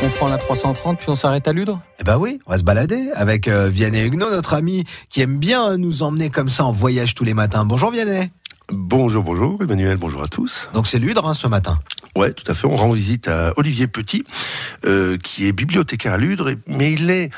On prend la 330 puis on s'arrête à Ludre ? Eh ben oui, on va se balader avec Vianney Huguenot, notre ami qui aime bien nous emmener comme ça en voyage tous les matins. Bonjour Vianney. Bonjour Emmanuel, bonjour à tous. Donc c'est Ludre ce matin. Ouais, tout à fait. On rend visite à Olivier Petit, qui est bibliothécaire à Ludre, mais il est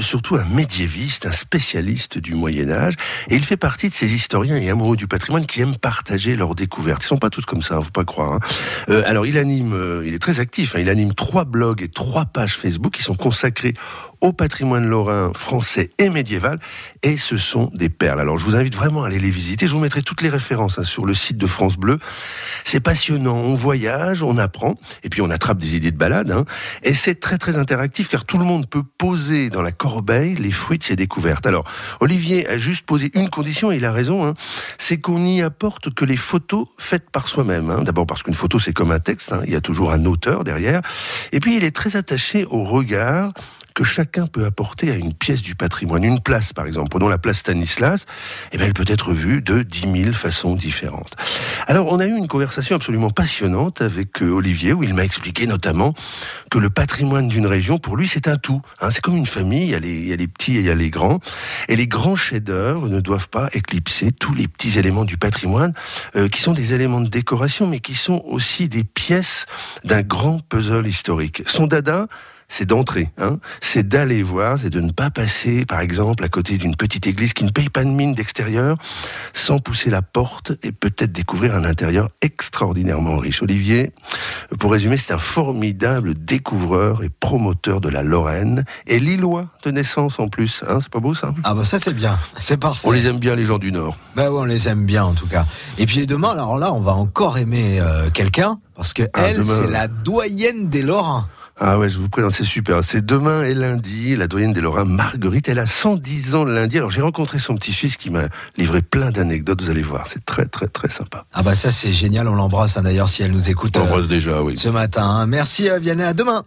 surtout un médiéviste, un spécialiste du Moyen-Âge, et il fait partie de ces historiens et amoureux du patrimoine qui aiment partager leurs découvertes. Ils sont pas tous comme ça, faut pas croire. Alors il est très actif. Il anime 3 blogs et 3 pages Facebook qui sont consacrés au patrimoine lorrain, français et médiéval, et ce sont des perles. Alors je vous invite vraiment à aller les visiter. Je vous mettrai toutes les références sur le site de France Bleu. C'est passionnant. On voyage, on apprend, et puis on attrape des idées de balade. Et c'est très très interactif car tout le monde peut poser dans la corbeille les fruits de ses découvertes. Alors Olivier a juste posé une condition, et il a raison, c'est qu'on n'y apporte que les photos faites par soi-même. D'abord parce qu'une photo c'est comme un texte, il y a toujours un auteur derrière. Et puis il est très attaché au regard que chacun peut apporter à une pièce du patrimoine. Une place, par exemple, prenons la place Stanislas, elle peut être vue de 10 000 façons différentes. Alors, on a eu une conversation absolument passionnante avec Olivier, où il m'a expliqué notamment que le patrimoine d'une région, pour lui, c'est un tout. C'est comme une famille, il y a les petits et il y a les grands. Et les grands chefs-d'œuvre ne doivent pas éclipser tous les petits éléments du patrimoine, qui sont des éléments de décoration, mais qui sont aussi des pièces d'un grand puzzle historique. Son dada, c'est d'entrer, c'est d'aller voir, c'est de ne pas passer, par exemple, à côté d'une petite église qui ne paye pas de mine d'extérieur, sans pousser la porte et peut-être découvrir un intérieur extraordinairement riche. Olivier, pour résumer, c'est un formidable découvreur et promoteur de la Lorraine, et lillois de naissance en plus, c'est pas beau ça ? Ah bah ça c'est bien, c'est parfait. On les aime bien les gens du Nord. Bah oui, on les aime bien en tout cas. Et puis demain, alors là, on va encore aimer quelqu'un, parce que elle, c'est la doyenne des Lorrains. Ah ouais, je vous présente, c'est super. C'est demain et lundi, la doyenne des Lorrains, Marguerite, elle a 110 ans le lundi. Alors j'ai rencontré son petit-fils qui m'a livré plein d'anecdotes, vous allez voir, c'est très très très sympa. Ah bah ça c'est génial, on l'embrasse d'ailleurs si elle nous écoute. On l'embrasse déjà, oui. Ce matin. Merci Vianney, à demain.